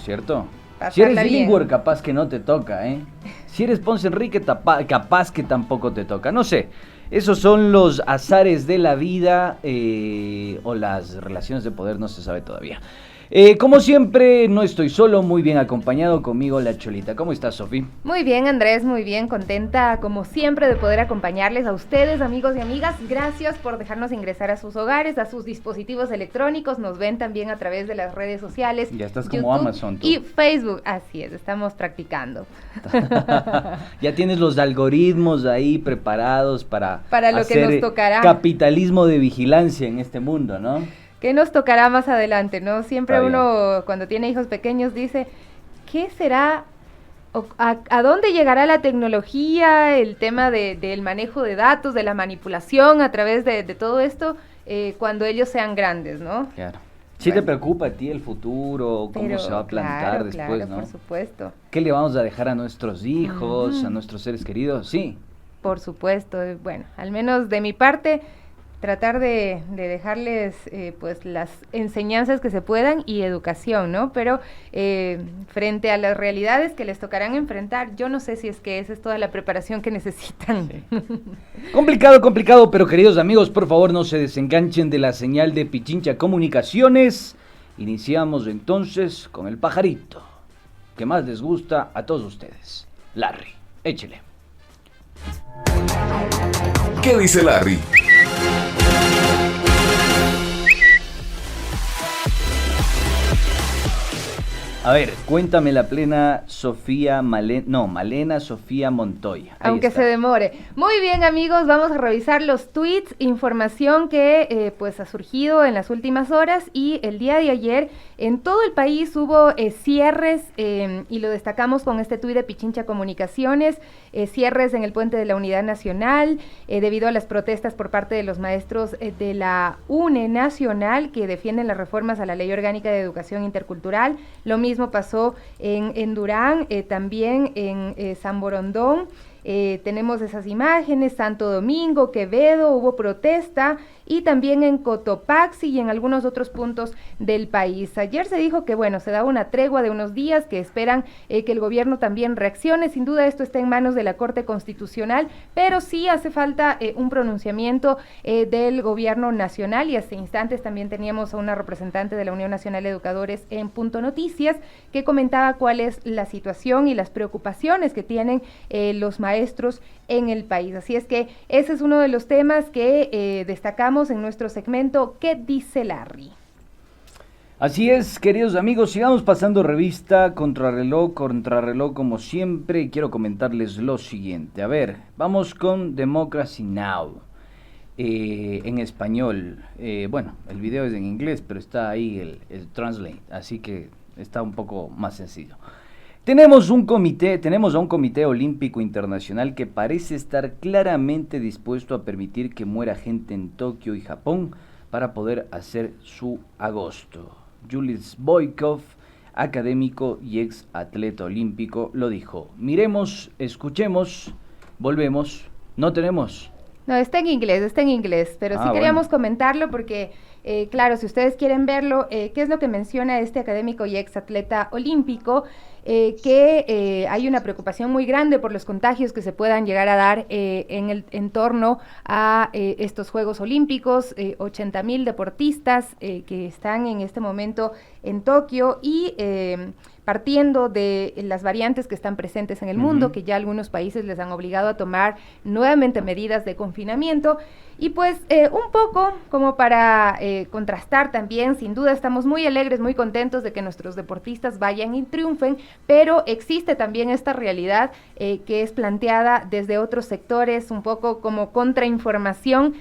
cierto? Pasarla Si eres bien. Illingworth, capaz que no te toca, ¿eh? Si eres Ponce Enrique, capaz que tampoco te toca. No sé, esos son los azares de la vida o las relaciones de poder, no se sabe todavía. Como siempre, no estoy solo, muy bien acompañado conmigo la Cholita. ¿Cómo estás, Sofi? Muy bien, Andrés, muy bien, contenta como siempre de poder acompañarles a ustedes, amigos y amigas. Gracias por dejarnos ingresar a sus hogares, a sus dispositivos electrónicos. Nos ven también a través de las redes sociales. Ya estás YouTube como Amazon, tú. y Facebook. Así es, estamos practicando. Ya tienes los algoritmos ahí preparados para lo hacer que nos tocará. Capitalismo de vigilancia en este mundo, ¿no? ¿Qué nos tocará más adelante, no? Siempre Está uno, cuando tiene hijos pequeños, dice, ¿qué será? ¿A dónde llegará la tecnología, el tema del manejo de datos, de la manipulación a través de todo esto, cuando ellos sean grandes, ¿no? Claro. ¿Sí te preocupa a ti el futuro? ¿Cómo se va a plantar después, claro, no? Por supuesto. ¿Qué le vamos a dejar a nuestros hijos, a nuestros seres queridos? Sí. Por supuesto. Bueno, al menos de mi parte, tratar de dejarles pues las enseñanzas que se puedan y educación, ¿no? Pero frente a las realidades que les tocarán enfrentar, yo no sé si es que esa es toda la preparación que necesitan. Sí. Complicado, pero queridos amigos, por favor no se desenganchen de la señal de Pichincha Comunicaciones. Iniciamos entonces con el pajarito que más les gusta a todos ustedes. Larry, échele. ¿Qué dice Larry? A ver, cuéntame la plena Malena Sofía Montoya. Ahí Aunque está. se demore. Muy bien, amigos, vamos a revisar los tweets, información que pues ha surgido en las últimas horas, y el día de ayer en todo el país hubo cierres y lo destacamos con este tuit de Pichincha Comunicaciones, cierres en el Puente de la Unidad Nacional debido a las protestas por parte de los maestros de la UNE Nacional que defienden las reformas a la Ley Orgánica de Educación Intercultural. Lo mismo pasó en Durán, también en San Borondón. Tenemos esas imágenes, Santo Domingo, Quevedo, hubo protesta, y también en Cotopaxi y en algunos otros puntos del país. Ayer se dijo que, bueno, se da una tregua de unos días, que esperan que el gobierno también reaccione. Sin duda esto está en manos de la Corte Constitucional, pero sí hace falta un pronunciamiento del gobierno nacional, y hace instantes también teníamos a una representante de la Unión Nacional de Educadores en Punto Noticias que comentaba cuál es la situación y las preocupaciones que tienen los maestros en el país. Así es que ese es uno de los temas que destacamos en nuestro segmento ¿Qué dice Larry? Así es, queridos amigos, sigamos pasando revista, contrarreloj como siempre. Quiero comentarles lo siguiente. A ver, vamos con Democracy Now! En español. Bueno, el video es en inglés, pero está ahí el translate, así que está un poco más sencillo. Tenemos a un comité olímpico internacional que parece estar claramente dispuesto a permitir que muera gente en Tokio y Japón para poder hacer su agosto. Julius Boykov, académico y ex atleta olímpico, lo dijo. Miremos, escuchemos, volvemos, no tenemos. No, está en inglés, pero sí queríamos comentarlo porque, claro, si ustedes quieren verlo, ¿qué es lo que menciona este académico y exatleta olímpico? Que hay una preocupación muy grande por los contagios que se puedan llegar a dar en torno a estos Juegos Olímpicos, 80,000 deportistas que están en este momento en Tokio, y partiendo de las variantes que están presentes en el mundo, que ya algunos países les han obligado a tomar nuevamente medidas de confinamiento, y pues un poco como para contrastar también. Sin duda estamos muy alegres, muy contentos de que nuestros deportistas vayan y triunfen, pero existe también esta realidad que es planteada desde otros sectores, un poco como contrainformación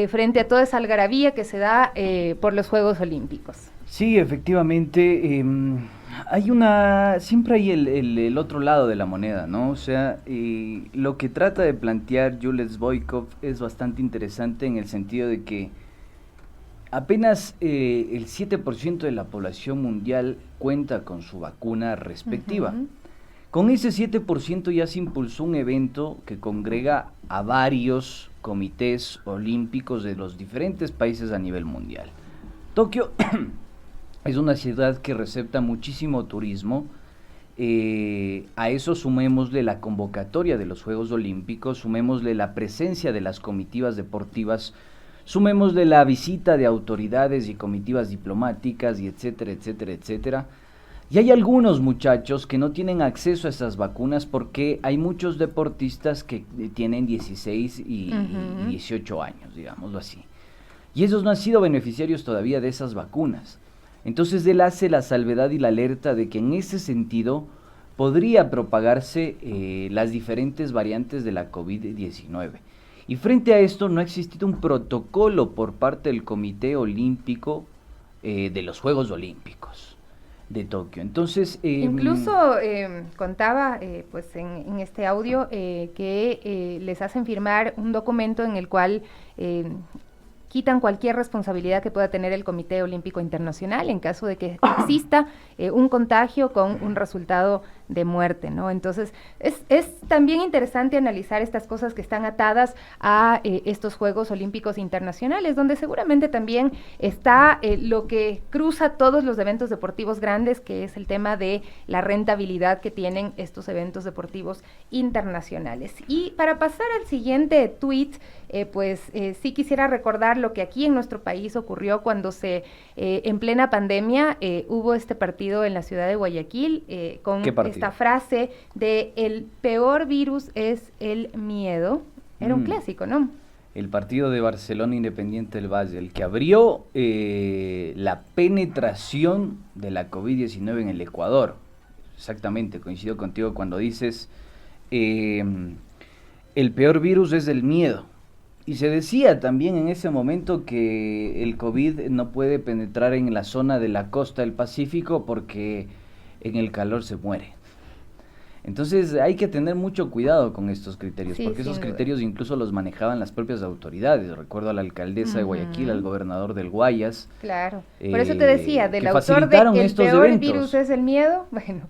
frente a toda esa algarabía que se da por los Juegos Olímpicos. Sí, efectivamente, siempre hay el otro lado de la moneda, ¿no? O sea, lo que trata de plantear Julius Boykov es bastante interesante en el sentido de que apenas el 7% de la población mundial cuenta con su vacuna respectiva. Con ese 7% ya se impulsó un evento que congrega a varios comités olímpicos de los diferentes países a nivel mundial. Tokio Es una ciudad que recepta muchísimo turismo. A eso sumémosle la convocatoria de los Juegos Olímpicos, sumémosle la presencia de las comitivas deportivas, sumémosle la visita de autoridades y comitivas diplomáticas y etcétera, etcétera, etcétera. Y hay algunos muchachos que no tienen acceso a esas vacunas porque hay muchos deportistas que tienen 16 y 18 años, digámoslo así. Y esos no han sido beneficiarios todavía de esas vacunas. Entonces él hace la salvedad y la alerta de que en ese sentido podría propagarse las diferentes variantes de la COVID-19. Y frente a esto no ha existido un protocolo por parte del Comité Olímpico de los Juegos Olímpicos de Tokio. Entonces incluso contaba pues en este audio que les hacen firmar un documento en el cual quitan cualquier responsabilidad que pueda tener el Comité Olímpico Internacional en caso de que exista un contagio con un resultado de muerte, ¿no? Entonces, es también interesante analizar estas cosas que están atadas a estos Juegos Olímpicos Internacionales, donde seguramente también está lo que cruza todos los eventos deportivos grandes, que es el tema de la rentabilidad que tienen estos eventos deportivos internacionales. Y para pasar al siguiente tuit, sí quisiera recordar lo que aquí en nuestro país ocurrió cuando en plena pandemia hubo este partido en la ciudad de Guayaquil con esta frase de el peor virus es el miedo. Era un clásico, ¿no? El partido de Barcelona Independiente del Valle, el que abrió la penetración de la COVID-19 en el Ecuador. Exactamente, coincido contigo cuando dices el peor virus es el miedo. Y se decía también en ese momento que el COVID no puede penetrar en la zona de la costa del Pacífico porque en el calor se muere. Entonces hay que tener mucho cuidado con estos criterios, porque esos criterios incluso los manejaban las propias autoridades. Recuerdo a la alcaldesa de Guayaquil, al gobernador del Guayas. Claro, por eso te decía, del autor de el peor virus es el miedo. Bueno,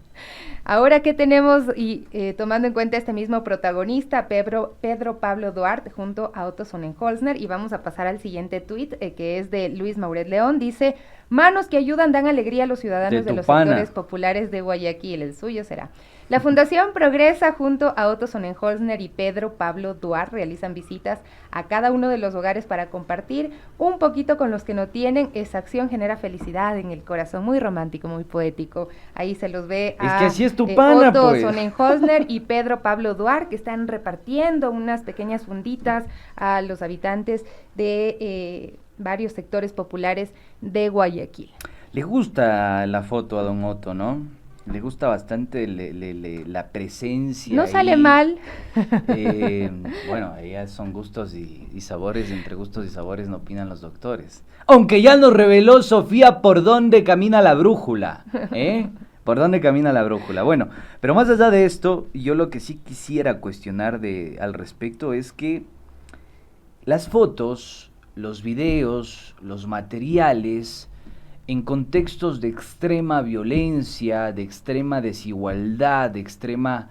ahora que tenemos, y tomando en cuenta este mismo protagonista, Pedro Pablo Duarte, junto a Otto Sonnenholzner, y vamos a pasar al siguiente tuit, que es de Luis Mauret León, dice: manos que ayudan dan alegría a los ciudadanos de los sectores populares de Guayaquil, el suyo será. La Fundación Progresa junto a Otto Sonnenholzner y Pedro Pablo Duarte realizan visitas a cada uno de los hogares para compartir un poquito con los que no tienen. Esa acción genera felicidad en el corazón, muy romántico, muy poético. Ahí se los ve a que así es tu pana, Otto pues. Sonnenholzner y Pedro Pablo Duarte, que están repartiendo unas pequeñas funditas a los habitantes de varios sectores populares de Guayaquil. Le gusta la foto a don Otto, ¿no? Le gusta bastante la presencia. No sale mal. Bueno, ya son gustos y sabores, entre gustos y sabores no opinan los doctores. Aunque ya nos reveló Sofía por dónde camina la brújula, ¿eh? ¿Por dónde camina la brújula? Bueno, pero más allá de esto, yo lo que sí quisiera cuestionar al respecto es que las fotos, los videos, los materiales, en contextos de extrema violencia, de extrema desigualdad, de extrema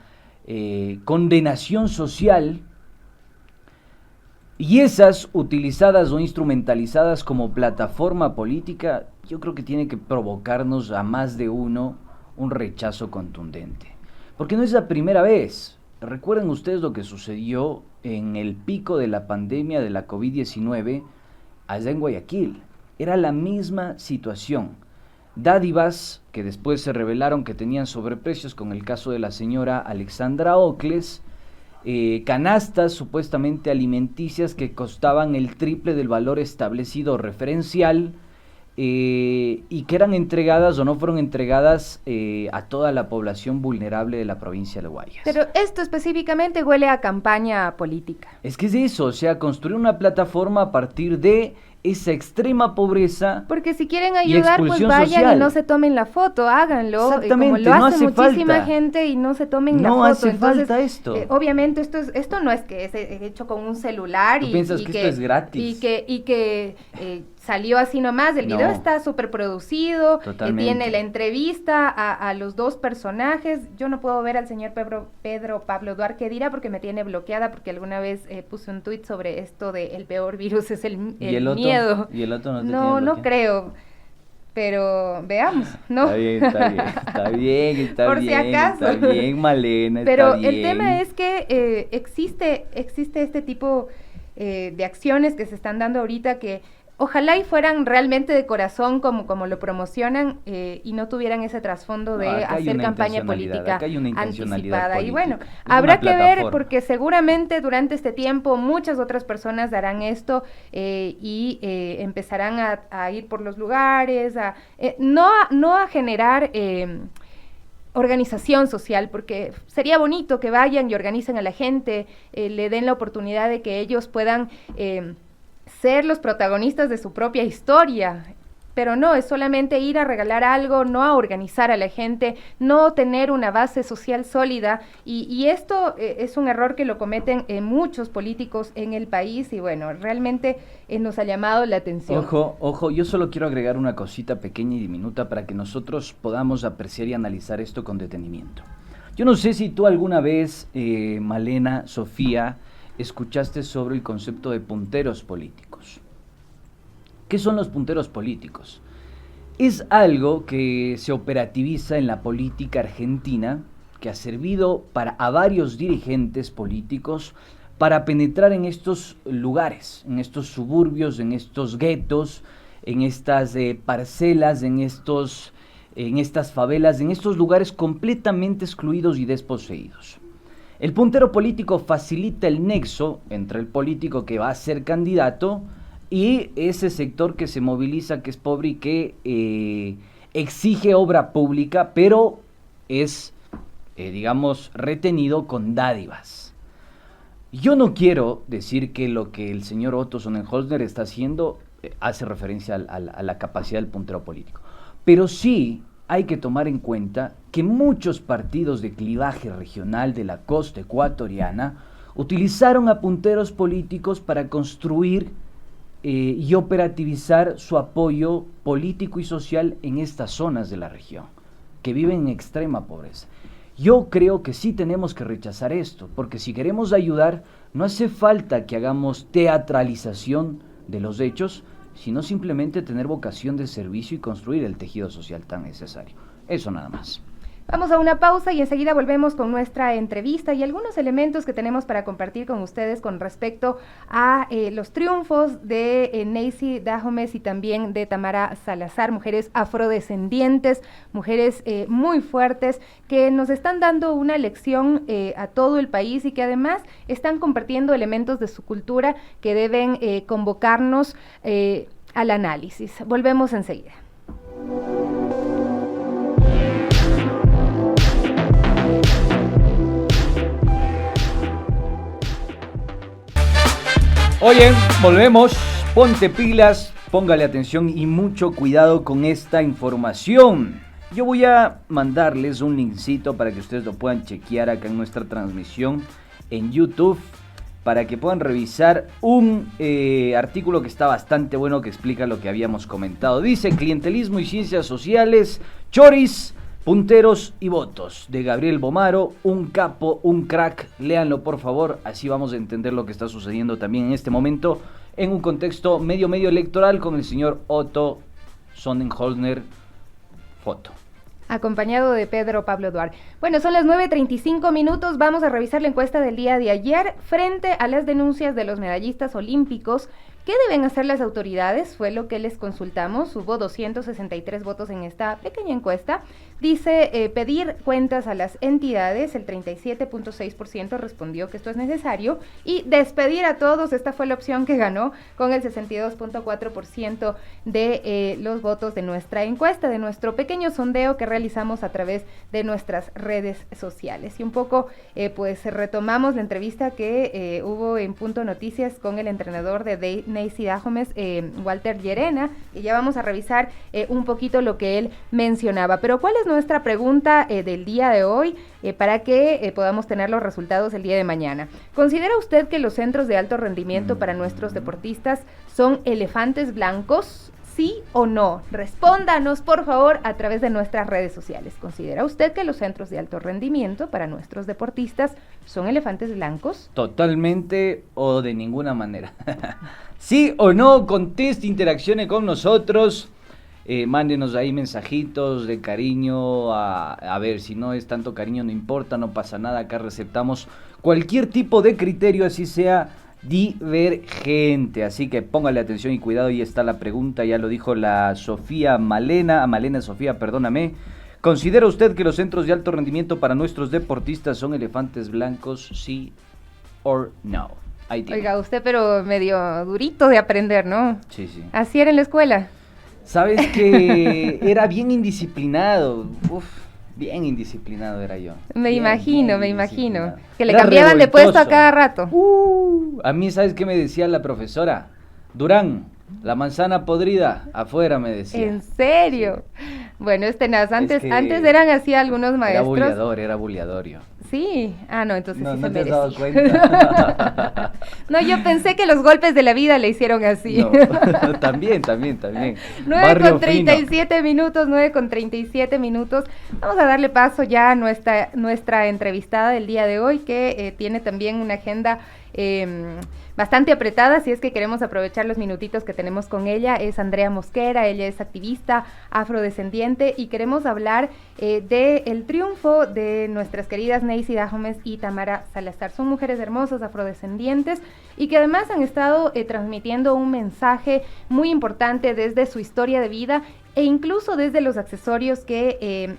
condenación social, y esas utilizadas o instrumentalizadas como plataforma política, yo creo que tiene que provocarnos a más de uno un rechazo contundente. Porque no es la primera vez. Recuerden ustedes lo que sucedió en el pico de la pandemia de la COVID-19 allá en Guayaquil. Era la misma situación. Dádivas que después se revelaron que tenían sobreprecios, con el caso de la señora Alexandra Ocles, canastas supuestamente alimenticias que costaban el triple del valor establecido referencial, y que eran entregadas o no fueron entregadas a toda la población vulnerable de la provincia de Guayas. Pero esto específicamente huele a campaña política. Es que es eso, o sea, construir una plataforma a partir de esa extrema pobreza. Porque si quieren ayudar, pues vayan social. Y no se tomen la foto, háganlo. Exactamente, como lo no hace muchísima falta. gente y no se tomen la foto. No hace Entonces, falta esto. Obviamente esto no es que es hecho con un celular. ¿Tú piensas que esto es gratis? Y que salió así nomás. El video está súper producido. Tiene la entrevista a los dos personajes. Yo no puedo ver al señor Pedro Pablo Duarte, que dirá, porque me tiene bloqueada, porque alguna vez puse un tuit sobre esto de el peor virus es el miedo. ¿Y el otro no te No, tiene no creo. pero veamos, ¿no? Está Por bien, si acaso. está bien, Malena, Pero está el bien. tema es que existe este tipo de acciones que se están dando ahorita que ojalá y fueran realmente de corazón como lo promocionan y no tuvieran ese trasfondo de Acá hay hacer una campaña intencionalidad, política acá hay una intencionalidad anticipada. Y bueno, política. Es habrá una que ver plataforma. porque seguramente durante este tiempo muchas otras personas darán esto y empezarán a ir por los lugares, no a generar organización social, porque sería bonito que vayan y organicen a la gente, le den la oportunidad de que ellos puedan ser los protagonistas de su propia historia, pero no, es solamente ir a regalar algo, no a organizar a la gente, no tener una base social sólida, y esto es un error que lo cometen muchos políticos en el país, y bueno, realmente nos ha llamado la atención. Ojo, yo solo quiero agregar una cosita pequeña y diminuta para que nosotros podamos apreciar y analizar esto con detenimiento. Yo no sé si tú alguna vez, Malena, Sofía, escuchaste sobre el concepto de punteros políticos. ¿Qué son los punteros políticos? Es algo que se operativiza en la política argentina, que ha servido a varios dirigentes políticos para penetrar en estos lugares, en estos suburbios, en estos guetos, en estas parcelas, en estas favelas, en estos lugares completamente excluidos y desposeídos. El puntero político facilita el nexo entre el político que va a ser candidato y ese sector que se moviliza, que es pobre y que exige obra pública, pero es, digamos, retenido con dádivas. Yo no quiero decir que lo que el señor Otto Sonnenholzner está haciendo hace referencia a la capacidad del puntero político, pero sí hay que tomar en cuenta que muchos partidos de clivaje regional de la costa ecuatoriana utilizaron a punteros políticos para construir y operativizar su apoyo político y social en estas zonas de la región, que viven en extrema pobreza. Yo creo que sí tenemos que rechazar esto, porque si queremos ayudar, no hace falta que hagamos teatralización de los hechos, sino simplemente tener vocación de servicio y construir el tejido social tan necesario. Eso nada más. Vamos a una pausa y enseguida volvemos con nuestra entrevista y algunos elementos que tenemos para compartir con ustedes con respecto a los triunfos de Neisy Dahomes y también de Tamara Salazar, mujeres afrodescendientes, mujeres muy fuertes que nos están dando una lección a todo el país y que además están compartiendo elementos de su cultura que deben convocarnos al análisis. Volvemos enseguida. Oye, volvemos, ponte pilas, póngale atención y mucho cuidado con esta información. Yo voy a mandarles un linkcito para que ustedes lo puedan chequear acá en nuestra transmisión en YouTube, para que puedan revisar un artículo que está bastante bueno, que explica lo que habíamos comentado. Dice: clientelismo y ciencias sociales, choris, punteros y votos, de Gabriel Bomaro, un capo, un crack. Léanlo por favor, así vamos a entender lo que está sucediendo también en este momento en un contexto medio electoral con el señor Otto Sonnenholzner, foto. Acompañado de Pedro Pablo Duarte. Bueno, son las 9:35 minutos, vamos a revisar la encuesta del día de ayer frente a las denuncias de los medallistas olímpicos. ¿Qué deben hacer las autoridades? Fue lo que les consultamos. Hubo 263 votos en esta pequeña encuesta. Dice pedir cuentas a las entidades. El 37.6% respondió que esto es necesario. Y despedir a todos. Esta fue la opción que ganó con el 62.4% de los votos de nuestra encuesta, de nuestro pequeño sondeo que realizamos a través de nuestras redes sociales. Y un poco, pues retomamos la entrevista que hubo en Punto Noticias con el entrenador de Neisy Dahomes, Walter Llerena, y ya vamos a revisar un poquito lo que él mencionaba. Pero ¿cuál es nuestra pregunta del día de hoy para que podamos tener los resultados el día de mañana? ¿Considera usted que los centros de alto rendimiento para nuestros deportistas son elefantes blancos? ¿Sí o no? Respóndanos, por favor, a través de nuestras redes sociales. ¿Considera usted que los centros de alto rendimiento para nuestros deportistas son elefantes blancos? Totalmente o de ninguna manera. ¿Sí o no? Conteste, interaccione con nosotros. Mándenos ahí mensajitos de cariño, a ver, si no es tanto cariño no importa, no pasa nada, acá receptamos cualquier tipo de criterio, así sea divergente, así que póngale atención y cuidado, ahí está la pregunta, ya lo dijo la Malena Sofía, perdóname. ¿Considera usted que los centros de alto rendimiento para nuestros deportistas son elefantes blancos, sí or no? Ahí tiene. Oiga, usted pero medio durito de aprender, ¿no? Sí, sí. ¿Así era en la escuela? Sabes que era bien indisciplinado, bien indisciplinado era yo. Me Bien imagino. indisciplinado. Que le Era cambiaban de puesto a revoltoso. cada rato. A mí, ¿sabes qué me decía la profesora? Durán, la manzana podrida, afuera me decía. ¿En serio? Bueno, es tenaz. Antes que eran así algunos Era maestros. era buleador yo. Sí. Ah, no, entonces No, sí no se te has dado merecía. cuenta. No, yo pensé que los golpes de la vida le hicieron así. No, también. 9 con 37 minutos, 9 con 37 minutos. Vamos a darle paso ya a nuestra entrevistada del día de hoy, que tiene también una agenda bastante apretada, si es que queremos aprovechar los minutitos que tenemos con ella. Es Andrea Mosquera, ella es activista afrodescendiente y queremos hablar del triunfo de nuestras queridas Neisy Dahomes y Tamara Salazar. Son mujeres hermosas, afrodescendientes, y que además han estado transmitiendo un mensaje muy importante desde su historia de vida e incluso desde los accesorios que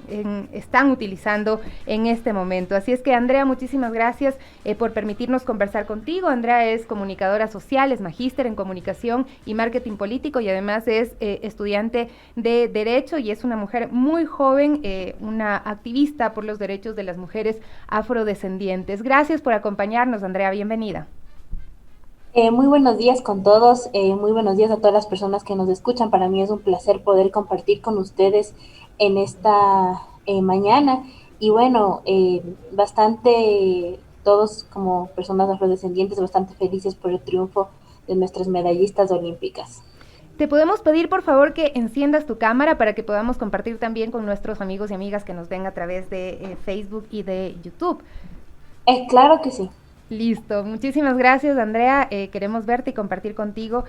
están utilizando en este momento. Así es que, Andrea, muchísimas gracias por permitirnos conversar contigo. Andrea es comunicadora social, es magíster en comunicación y marketing político y además es estudiante de Derecho y es una mujer muy joven, una activista por los derechos de las mujeres afrodescendientes. Gracias por acompañarnos, Andrea, bienvenida. Muy buenos días con todos, muy buenos días a todas las personas que nos escuchan. Para mí es un placer poder compartir con ustedes en esta mañana. Y bueno, bastante, todos como personas afrodescendientes, bastante felices por el triunfo de nuestras medallistas olímpicas. Te podemos pedir, por favor, que enciendas tu cámara para que podamos compartir también con nuestros amigos y amigas que nos ven a través de Facebook y de YouTube. Claro que sí. Listo, muchísimas gracias, Andrea. Queremos verte y compartir contigo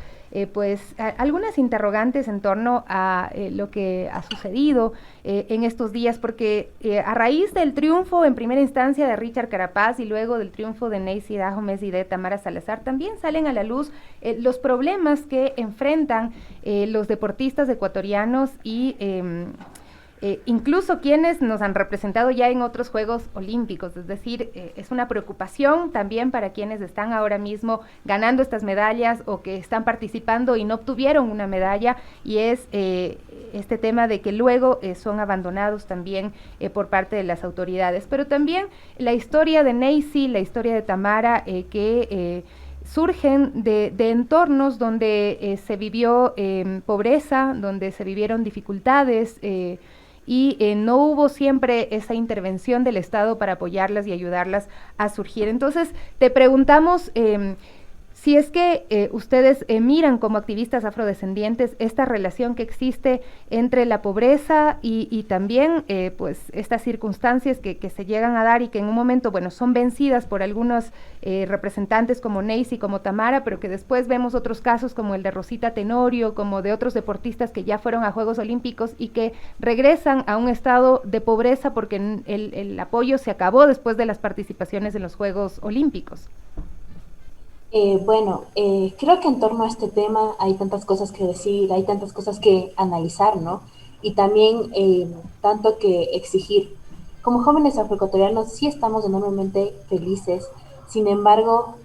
algunas interrogantes en torno a lo que ha sucedido en estos días, porque a raíz del triunfo en primera instancia de Richard Carapaz y luego del triunfo de Neisy Dahomes y de Tamara Salazar, también salen a la luz los problemas que enfrentan los deportistas ecuatorianos y incluso quienes nos han representado ya en otros Juegos Olímpicos, es decir, es una preocupación también para quienes están ahora mismo ganando estas medallas o que están participando y no obtuvieron una medalla, y es este tema de que luego son abandonados también por parte de las autoridades. Pero también la historia de Neisy, la historia de Tamara, que surgen de entornos donde se vivió pobreza, donde se vivieron dificultades, y no hubo siempre esa intervención del Estado para apoyarlas y ayudarlas a surgir. Entonces, te preguntamos si es que ustedes miran como activistas afrodescendientes esta relación que existe entre la pobreza y también pues estas circunstancias que se llegan a dar y que en un momento, bueno, son vencidas por algunos representantes como Neisy, como Tamara, pero que después vemos otros casos como el de Rosita Tenorio, como de otros deportistas que ya fueron a Juegos Olímpicos y que regresan a un estado de pobreza porque el apoyo se acabó después de las participaciones en los Juegos Olímpicos. Creo que en torno a este tema hay tantas cosas que decir, hay tantas cosas que analizar, ¿no? Y también tanto que exigir. Como jóvenes afroecuatorianos sí estamos enormemente felices, sin embargo,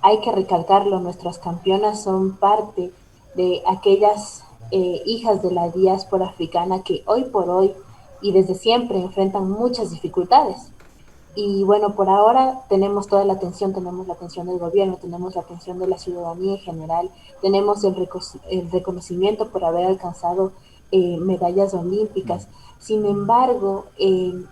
hay que recalcarlo, nuestras campeonas son parte de aquellas hijas de la diáspora africana que hoy por hoy y desde siempre enfrentan muchas dificultades. Y bueno, por ahora tenemos toda la atención del gobierno, tenemos la atención de la ciudadanía en general, tenemos el reconocimiento por haber alcanzado medallas olímpicas. Sin embargo,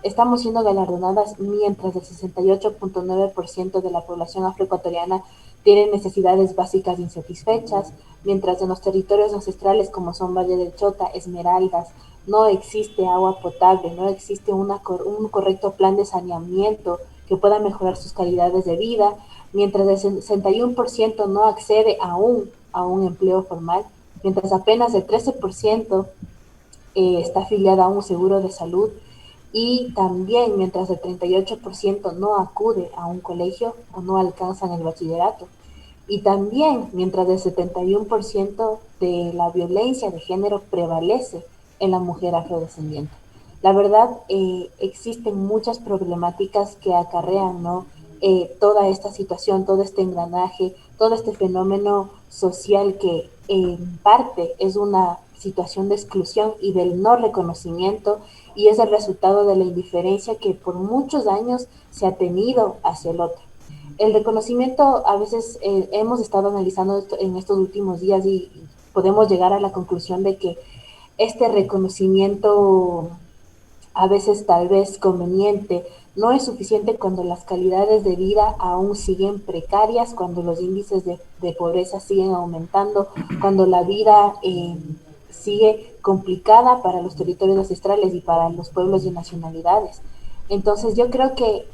estamos siendo galardonadas mientras el 68.9% de la población afroecuatoriana tiene necesidades básicas insatisfechas, mientras en los territorios ancestrales como son Valle del Chota, Esmeraldas, no existe agua potable, no existe un correcto plan de saneamiento que pueda mejorar sus calidades de vida, mientras el 61% no accede aún a un empleo formal. mientras apenas el 13% está afiliada a un seguro de salud, y también mientras el 38% no acude a un colegio o no alcanzan el bachillerato. Y también mientras el 71% de la violencia de género prevalece en la mujer afrodescendiente. La verdad, existen muchas problemáticas que acarrean, ¿no? Toda esta situación, todo este engranaje, todo este fenómeno social que en parte es una situación de exclusión y del no reconocimiento, y es el resultado de la indiferencia que por muchos años se ha tenido hacia el otro. El reconocimiento, a veces hemos estado analizando esto en estos últimos días y podemos llegar a la conclusión de que este reconocimiento, a veces tal vez conveniente, no es suficiente cuando las calidades de vida aún siguen precarias, cuando los índices de pobreza siguen aumentando, cuando la vida sigue complicada para los territorios ancestrales y para los pueblos y nacionalidades. Entonces yo creo que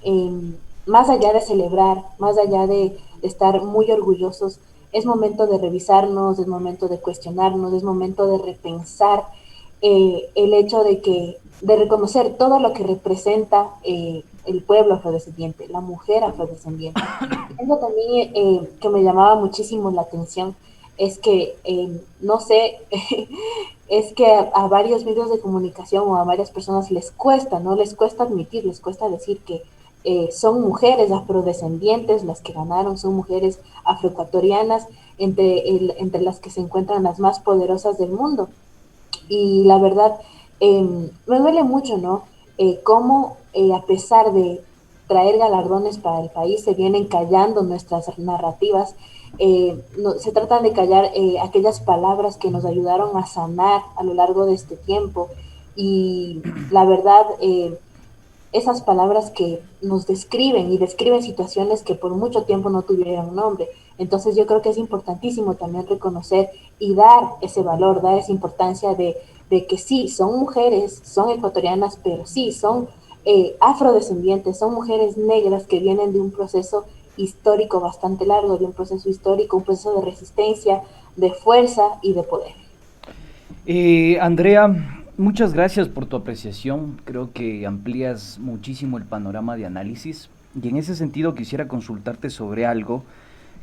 más allá de celebrar, más allá de estar muy orgullosos, es momento de revisarnos, es momento de cuestionarnos, es momento de repensar el hecho de reconocer todo lo que representa el pueblo afrodescendiente, la mujer afrodescendiente. Algo también que me llamaba muchísimo la atención es que, no sé, es que a varios medios de comunicación o a varias personas les cuesta, ¿no? Les cuesta admitir, les cuesta decir que son mujeres afrodescendientes las que ganaron, son mujeres afroecuatorianas, entre las que se encuentran las más poderosas del mundo. Y la verdad, me duele mucho, ¿no? Cómo a pesar de traer galardones para el país, se vienen callando nuestras narrativas, no, se tratan de callar aquellas palabras que nos ayudaron a sanar a lo largo de este tiempo. Y la verdad, esas palabras que nos describen y describen situaciones que por mucho tiempo no tuvieron nombre. Entonces yo creo que es importantísimo también reconocer y dar ese valor, dar esa importancia de que sí, son mujeres, son ecuatorianas, pero sí, son afrodescendientes, son mujeres negras que vienen de un proceso histórico bastante largo, de un proceso histórico, un proceso de resistencia, de fuerza y de poder. Andrea, muchas gracias por tu apreciación. Creo que amplías muchísimo el panorama de análisis y en ese sentido quisiera consultarte sobre algo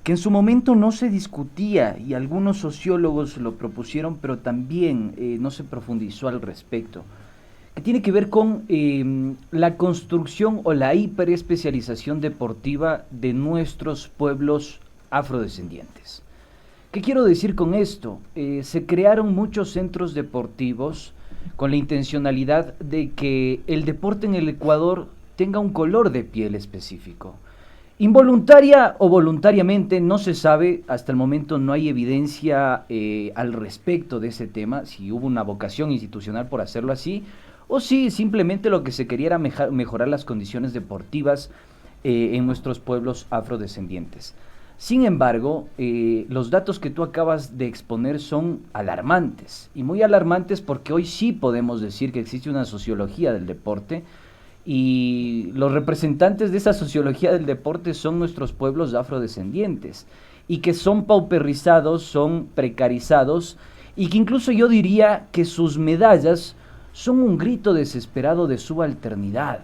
que en su momento no se discutía y algunos sociólogos lo propusieron, pero también no se profundizó al respecto, que tiene que ver con la construcción o la hiperespecialización deportiva de nuestros pueblos afrodescendientes. ¿Qué quiero decir con esto? Se crearon muchos centros deportivos con la intencionalidad de que el deporte en el Ecuador tenga un color de piel específico. Involuntaria o voluntariamente, no se sabe, hasta el momento no hay evidencia al respecto de ese tema, si hubo una vocación institucional por hacerlo así, o si simplemente lo que se quería era mejorar las condiciones deportivas en nuestros pueblos afrodescendientes. Sin embargo, los datos que tú acabas de exponer son alarmantes, y muy alarmantes porque hoy sí podemos decir que existe una sociología del deporte, y los representantes de esa sociología del deporte son nuestros pueblos afrodescendientes, y que son pauperizados, son precarizados, y que incluso yo diría que sus medallas son un grito desesperado de subalternidad.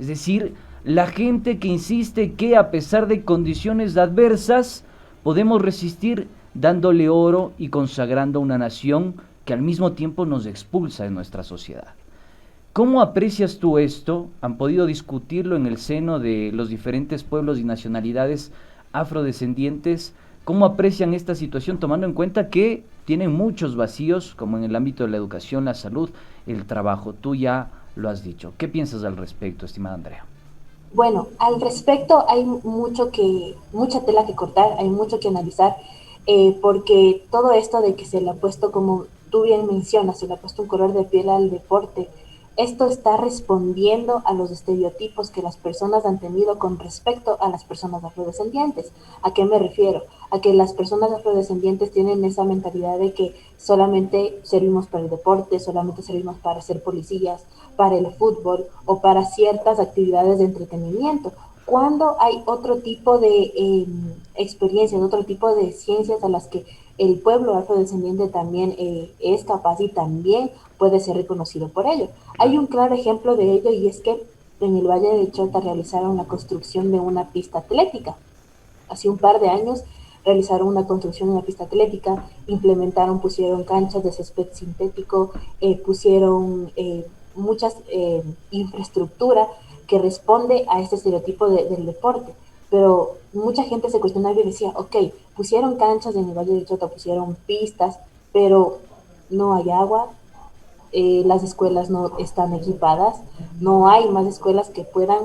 Es decir, la gente que insiste que a pesar de condiciones adversas podemos resistir dándole oro y consagrando una nación que al mismo tiempo nos expulsa de nuestra sociedad. ¿Cómo aprecias tú esto? ¿Han podido discutirlo en el seno de los diferentes pueblos y nacionalidades afrodescendientes? ¿Cómo aprecian esta situación tomando en cuenta que tienen muchos vacíos, como en el ámbito de la educación, la salud, el trabajo? Tú ya lo has dicho. ¿Qué piensas al respecto, estimada Andrea? Bueno, al respecto hay mucha tela que cortar, hay mucho que analizar, porque todo esto de que se le ha puesto, como tú bien mencionas, se le ha puesto un color de piel al deporte, esto está respondiendo a los estereotipos que las personas han tenido con respecto a las personas afrodescendientes. ¿A qué me refiero? A que las personas afrodescendientes tienen esa mentalidad de que solamente servimos para el deporte, solamente servimos para ser policías, para el fútbol o para ciertas actividades de entretenimiento, cuando hay otro tipo de experiencias, otro tipo de ciencias a las que el pueblo afrodescendiente también es capaz y también puede ser reconocido por ello. Hay un claro ejemplo de ello y es que en el Valle de Chota realizaron la construcción de una pista atlética. Hace un par de años realizaron una construcción de una pista atlética, pusieron canchas de césped sintético, pusieron muchas infraestructura que responde a este estereotipo del deporte. Pero mucha gente se cuestionaba y decía, ok, pusieron canchas en el Valle de Chota, pusieron pistas, pero no hay agua, las escuelas no están equipadas, no hay más escuelas que puedan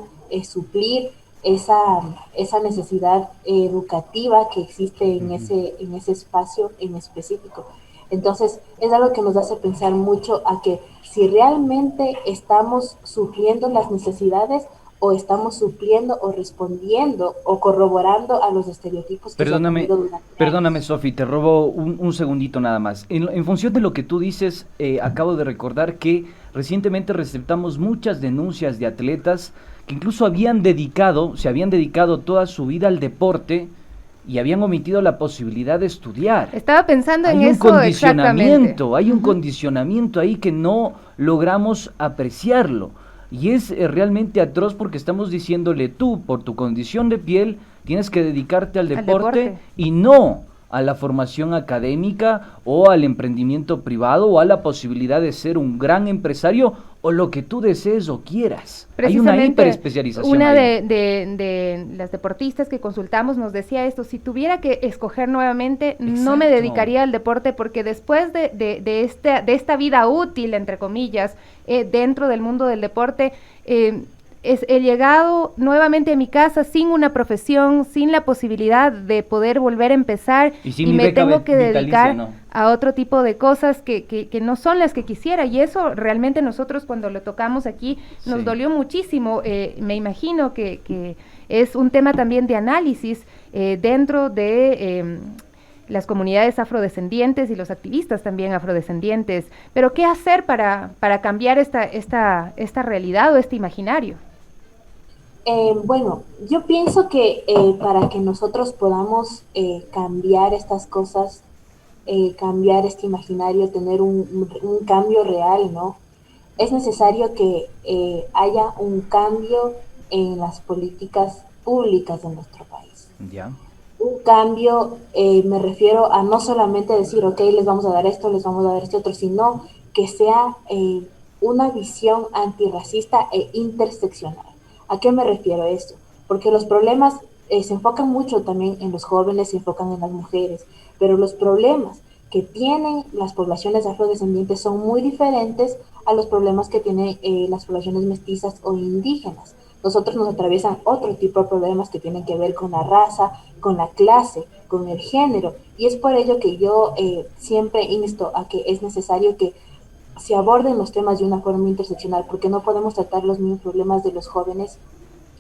suplir esa necesidad educativa que existe en ese espacio en específico. Entonces, es algo que nos hace pensar mucho a que si realmente estamos supliendo las necesidades o estamos supliendo o respondiendo o corroborando a los estereotipos que se han tenido durante Perdóname, años. Sofi, te robo un segundito nada más. En función de lo que tú dices, acabo de recordar que recientemente receptamos muchas denuncias de atletas que incluso se habían dedicado toda su vida al deporte y habían omitido la posibilidad de estudiar. Estaba pensando en Hay un eso condicionamiento, exactamente. hay un condicionamiento ahí que no logramos apreciarlo. Y es realmente atroz porque estamos diciéndole tú, por tu condición de piel, tienes que dedicarte al deporte y no a la formación académica o al emprendimiento privado o a la posibilidad de ser un gran empresario o lo que tú desees o quieras. Hay una hiperespecialización una ahí. de las deportistas que consultamos nos decía esto: si tuviera que escoger nuevamente, Exacto. no me dedicaría al deporte, porque después de esta vida útil, entre comillas, dentro del mundo del deporte, he llegado nuevamente a mi casa sin una profesión, sin la posibilidad de poder volver a empezar, y me tengo que dedicar a otro tipo de cosas que no son las que quisiera, y eso realmente nosotros cuando lo tocamos aquí nos dolió muchísimo. Me imagino que es un tema también de análisis dentro de las comunidades afrodescendientes y los activistas también afrodescendientes, pero ¿qué hacer para cambiar esta realidad o este imaginario? Bueno, yo pienso que para que nosotros podamos cambiar estas cosas, cambiar este imaginario, tener un cambio real, ¿no? Es necesario que haya un cambio en las políticas públicas de nuestro país. Ya. Un cambio, me refiero a no solamente decir, ok, les vamos a dar esto, les vamos a dar este otro, sino que sea una visión antirracista e interseccional. ¿A qué me refiero a esto? Porque los problemas se enfocan mucho también en los jóvenes, se enfocan en las mujeres, pero los problemas que tienen las poblaciones afrodescendientes son muy diferentes a los problemas que tienen las poblaciones mestizas o indígenas. Nosotros nos atraviesan otro tipo de problemas que tienen que ver con la raza, con la clase, con el género, y es por ello que yo siempre insto a que es necesario que se aborden los temas de una forma interseccional, porque no podemos tratar los mismos problemas de los jóvenes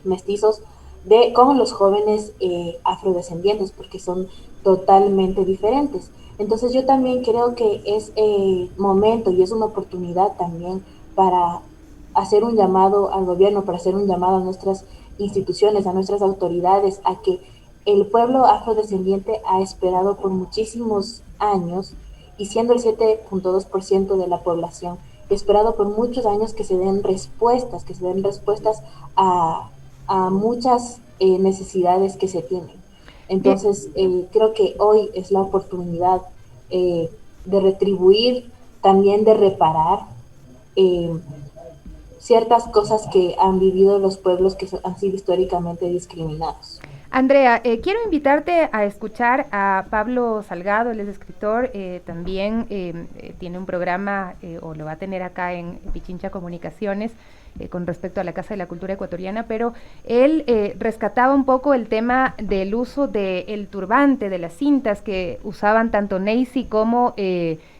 mestizos con los jóvenes afrodescendientes, porque son totalmente diferentes. Entonces yo también creo que es momento y es una oportunidad también para hacer un llamado al gobierno, para hacer un llamado a nuestras instituciones, a nuestras autoridades, a que el pueblo afrodescendiente ha esperado por muchísimos años, y siendo el 7.2% de la población, esperado por muchos años que se den respuestas a muchas necesidades que se tienen. Entonces, creo que hoy es la oportunidad de retribuir, también de reparar ciertas cosas que han vivido los pueblos que han sido históricamente discriminados. Andrea, quiero invitarte a escuchar a Pablo Salgado. Él es escritor, también tiene un programa, o lo va a tener acá en Pichincha Comunicaciones, con respecto a la Casa de la Cultura Ecuatoriana, pero él rescataba un poco el tema del uso del turbante, de las cintas que usaban tanto Neisy como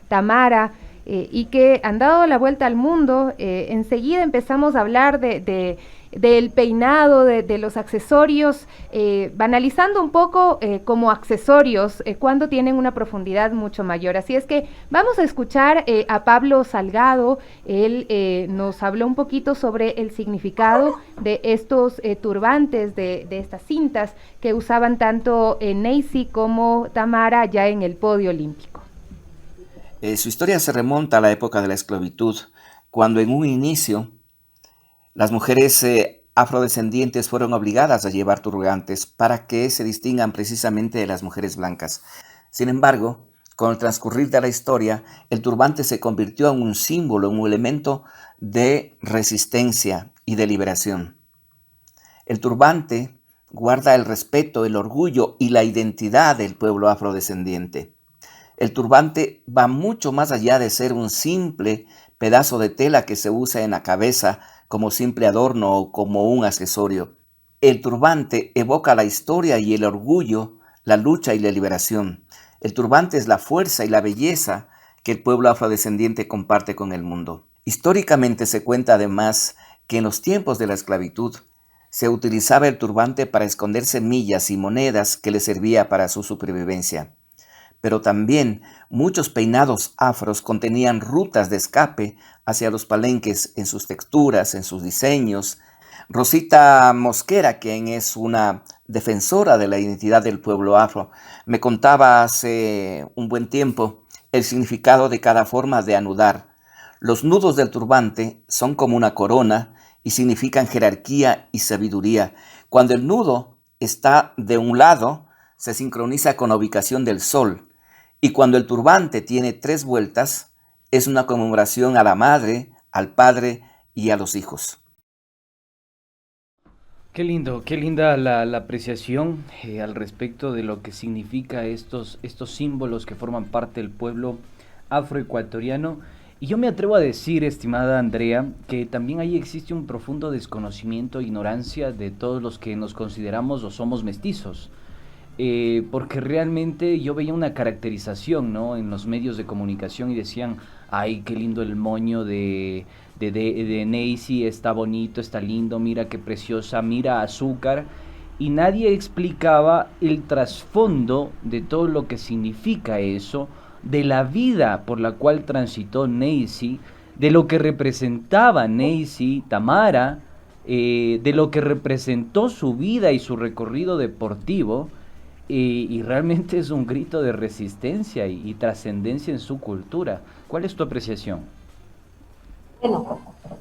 Tamara, y que han dado la vuelta al mundo. Enseguida empezamos a hablar del peinado, de los accesorios, banalizando un poco como accesorios cuando tienen una profundidad mucho mayor. Así es que vamos a escuchar a Pablo Salgado. Él nos habló un poquito sobre el significado de estos turbantes, de estas cintas que usaban tanto Neisy como Tamara ya en el podio olímpico. Su historia se remonta a la época de la esclavitud, cuando en un inicio las mujeres afrodescendientes fueron obligadas a llevar turbantes para que se distingan precisamente de las mujeres blancas. Sin embargo, con el transcurrir de la historia, el turbante se convirtió en un símbolo, en un elemento de resistencia y de liberación. El turbante guarda el respeto, el orgullo y la identidad del pueblo afrodescendiente. El turbante va mucho más allá de ser un simple pedazo de tela que se usa en la cabeza como simple adorno o como un accesorio. El turbante evoca la historia y el orgullo, la lucha y la liberación. El turbante es la fuerza y la belleza que el pueblo afrodescendiente comparte con el mundo. Históricamente se cuenta además que en los tiempos de la esclavitud se utilizaba el turbante para esconder semillas y monedas que le servía para su supervivencia. Pero también muchos peinados afros contenían rutas de escape hacia los palenques en sus texturas, en sus diseños. Rosita Mosquera, quien es una defensora de la identidad del pueblo afro, me contaba hace un buen tiempo el significado de cada forma de anudar. Los nudos del turbante son como una corona y significan jerarquía y sabiduría. Cuando el nudo está de un lado, se sincroniza con la ubicación del sol. Y cuando el turbante tiene 3 vueltas, es una conmemoración a la madre, al padre y a los hijos. Qué lindo, qué linda la apreciación al respecto de lo que significa estos símbolos que forman parte del pueblo afroecuatoriano. Y yo me atrevo a decir, estimada Andrea, que también ahí existe un profundo desconocimiento e ignorancia de todos los que nos consideramos o somos mestizos. Porque realmente yo veía una caracterización, ¿no?, en los medios de comunicación y decían, ay, qué lindo el moño de Neisy, está bonito, está lindo, mira qué preciosa, mira Azúcar, y nadie explicaba el trasfondo de todo lo que significa eso, de la vida por la cual transitó Neisy, de lo que representaba Neisy, Tamara, de lo que representó su vida y su recorrido deportivo. Y realmente es un grito de resistencia y trascendencia en su cultura. ¿Cuál es tu apreciación? Bueno,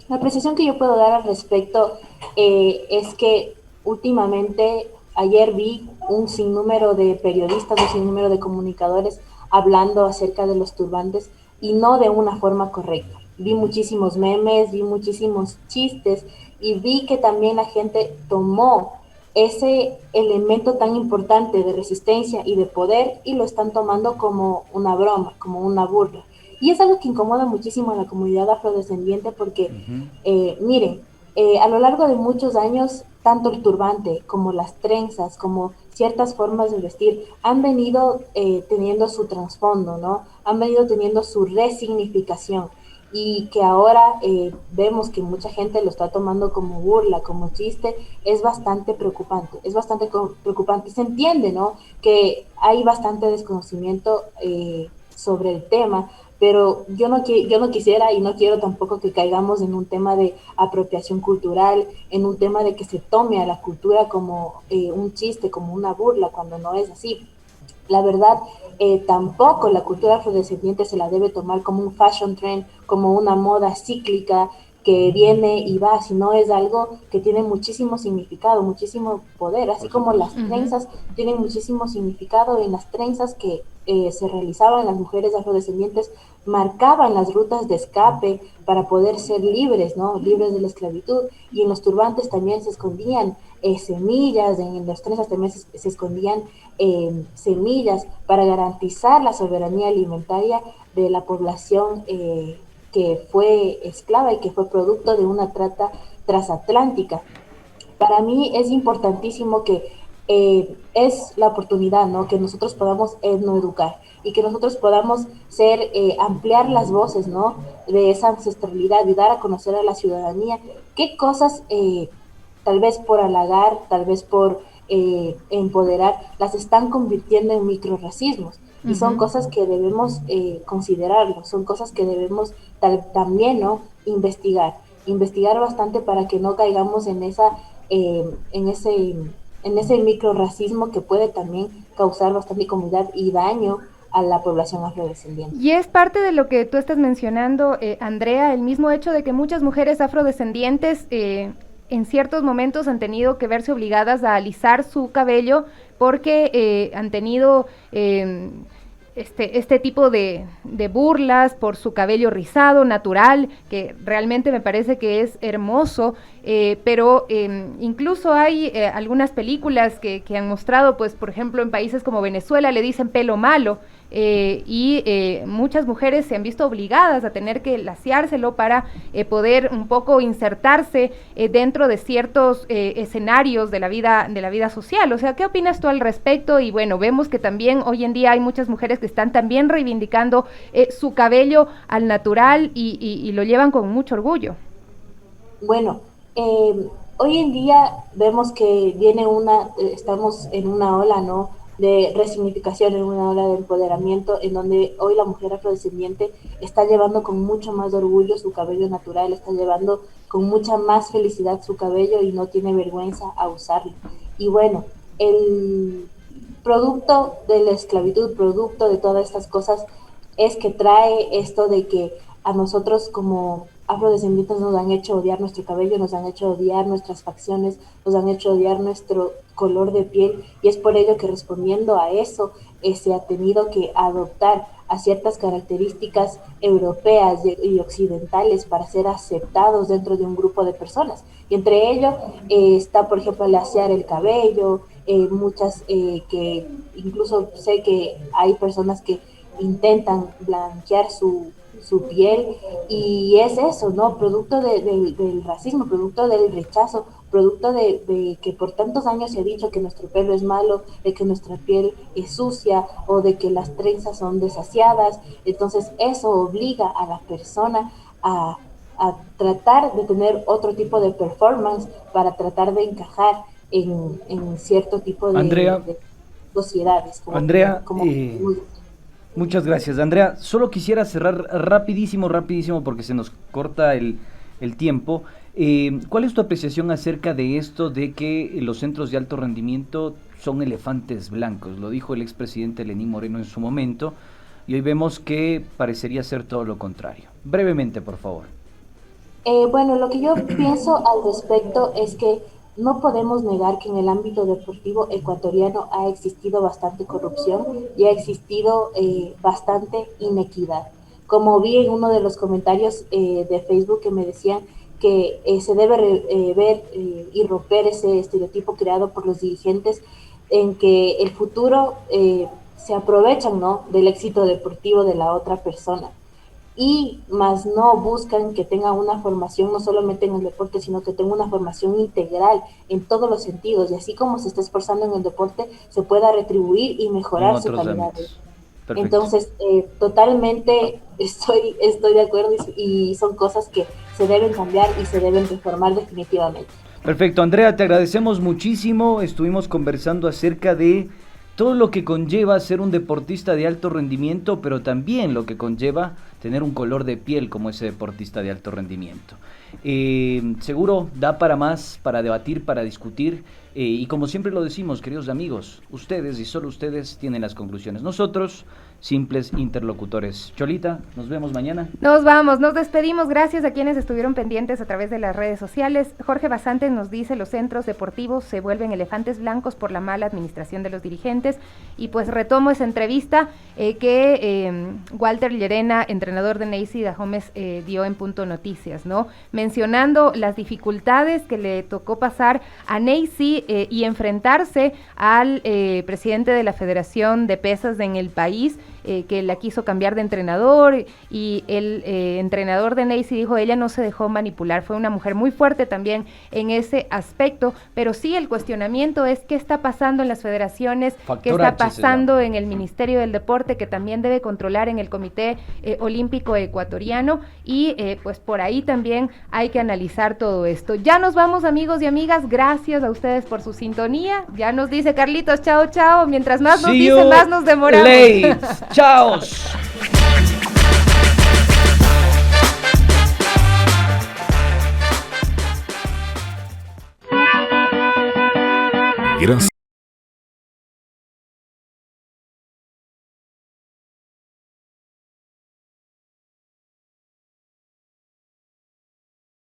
la apreciación que yo puedo dar al respecto es que últimamente, ayer vi un sinnúmero de periodistas, un sinnúmero de comunicadores hablando acerca de los turbantes y no de una forma correcta. Vi muchísimos memes, vi muchísimos chistes y vi que también la gente tomó ese elemento tan importante de resistencia y de poder y lo están tomando como una broma, como una burla. Y es algo que incomoda muchísimo a la comunidad afrodescendiente porque, miren, a lo largo de muchos años, tanto el turbante como las trenzas, como ciertas formas de vestir, han venido teniendo su trasfondo, ¿no? Han venido teniendo su resignificación. Y que ahora vemos que mucha gente lo está tomando como burla, como chiste, es bastante preocupante, preocupante. Se entiende, ¿no?, que hay bastante desconocimiento sobre el tema, pero yo no quisiera y no quiero tampoco que caigamos en un tema de apropiación cultural, en un tema de que se tome a la cultura como un chiste, como una burla, cuando no es así. La verdad, tampoco la cultura afrodescendiente se la debe tomar como un fashion trend, como una moda cíclica que viene y va, sino es algo que tiene muchísimo significado, muchísimo poder, así como las trenzas tienen muchísimo significado. En las trenzas que se realizaban las mujeres afrodescendientes marcaban las rutas de escape para poder ser libres, ¿no?, libres de la esclavitud, y en los turbantes también se escondían semillas, en las trenzas también se escondían semillas para garantizar la soberanía alimentaria de la población que fue esclava y que fue producto de una trata transatlántica. Para mí es importantísimo que es la oportunidad, ¿no? Que nosotros podamos etnoeducar y que nosotros podamos ampliar las voces, ¿no? De esa ancestralidad y dar a conocer a la ciudadanía qué cosas, tal vez por halagar, tal vez por empoderar, las están convirtiendo en microracismos. Y son cosas que debemos considerarlo, son cosas que debemos también, ¿no? Investigar bastante para que no caigamos en ese microracismo que puede también causar bastante incomodidad y daño a la población afrodescendiente. Y es parte de lo que tú estás mencionando, Andrea, el mismo hecho de que muchas mujeres afrodescendientes en ciertos momentos han tenido que verse obligadas a alisar su cabello porque han tenido este tipo de burlas por su cabello rizado, natural, que realmente me parece que es hermoso, pero incluso hay algunas películas que han mostrado, pues por ejemplo en países como Venezuela le dicen pelo malo, y muchas mujeres se han visto obligadas a tener que laciárselo para poder un poco insertarse dentro de ciertos escenarios de la vida social. O sea, ¿qué opinas tú al respecto? Y bueno, vemos que también hoy en día hay muchas mujeres que están también reivindicando su cabello al natural y lo llevan con mucho orgullo. Bueno, hoy en día vemos que estamos en una ola, ¿no?, de resignificación, en una ola de empoderamiento, en donde hoy la mujer afrodescendiente está llevando con mucho más orgullo su cabello natural, está llevando con mucha más felicidad su cabello y no tiene vergüenza a usarlo. Y bueno, el producto de la esclavitud, producto de todas estas cosas, es que trae esto de que a nosotros como afrodescendientes nos han hecho odiar nuestro cabello, nos han hecho odiar nuestras facciones, nos han hecho odiar nuestro color de piel, y es por ello que respondiendo a eso se ha tenido que adoptar a ciertas características europeas y occidentales para ser aceptados dentro de un grupo de personas. Y entre ello está, por ejemplo, lasear el cabello, muchas que incluso sé que hay personas que intentan blanquear su piel, y es eso, ¿no? Producto del racismo, producto del rechazo, producto de que por tantos años se ha dicho que nuestro pelo es malo, de que nuestra piel es sucia o de que las trenzas son desaseadas. Entonces eso obliga a la persona a tratar de tener otro tipo de performance para tratar de encajar en cierto tipo de sociedades. Muchas gracias, Andrea. Solo quisiera cerrar rapidísimo, porque se nos corta el tiempo. ¿Cuál es tu apreciación acerca de esto de que los centros de alto rendimiento son elefantes blancos? Lo dijo el expresidente Lenín Moreno en su momento, y hoy vemos que parecería ser todo lo contrario. Brevemente, por favor. Bueno, lo que yo pienso al respecto es que no podemos negar que en el ámbito deportivo ecuatoriano ha existido bastante corrupción y ha existido bastante inequidad. Como vi en uno de los comentarios de Facebook que me decían que se debe ver y romper ese estereotipo creado por los dirigentes en que el futuro se aprovechan, ¿no?, del éxito deportivo de la otra persona, y más no buscan que tenga una formación no solamente en el deporte, sino que tenga una formación integral en todos los sentidos, y así como se está esforzando en el deporte, se pueda retribuir y mejorar su calidad. Entonces, totalmente estoy de acuerdo, y son cosas que se deben cambiar y se deben reformar definitivamente. Perfecto, Andrea, te agradecemos muchísimo. Estuvimos conversando acerca de todo lo que conlleva ser un deportista de alto rendimiento, pero también lo que conlleva tener un color de piel como ese deportista de alto rendimiento. Seguro da para más, para debatir, para discutir, y como siempre lo decimos, queridos amigos, ustedes y solo ustedes tienen las conclusiones. Nosotros, simples interlocutores. Cholita, nos vemos mañana. Nos vamos, nos despedimos. Gracias a quienes estuvieron pendientes a través de las redes sociales. Jorge Basantes nos dice: los centros deportivos se vuelven elefantes blancos por la mala administración de los dirigentes. Y pues retomo esa entrevista que Walter Llerena, entrenador de Neisy Dahomes, dio en Punto Noticias, ¿no? Mencionando las dificultades que le tocó pasar a Neisy y enfrentarse al presidente de la Federación de Pesas en el país, que la quiso cambiar de entrenador, y el entrenador de Neisy dijo, ella no se dejó manipular, fue una mujer muy fuerte también en ese aspecto, pero sí el cuestionamiento es qué está pasando en las federaciones, qué está pasando en el Ministerio del Deporte, que también debe controlar en el Comité Olímpico Ecuatoriano, y pues por ahí también hay que analizar todo esto. Ya nos vamos, amigos y amigas, gracias a ustedes por su sintonía. Ya nos dice Carlitos, chao, chao, mientras más nos dice, más nos demoramos. Chao. Gracias.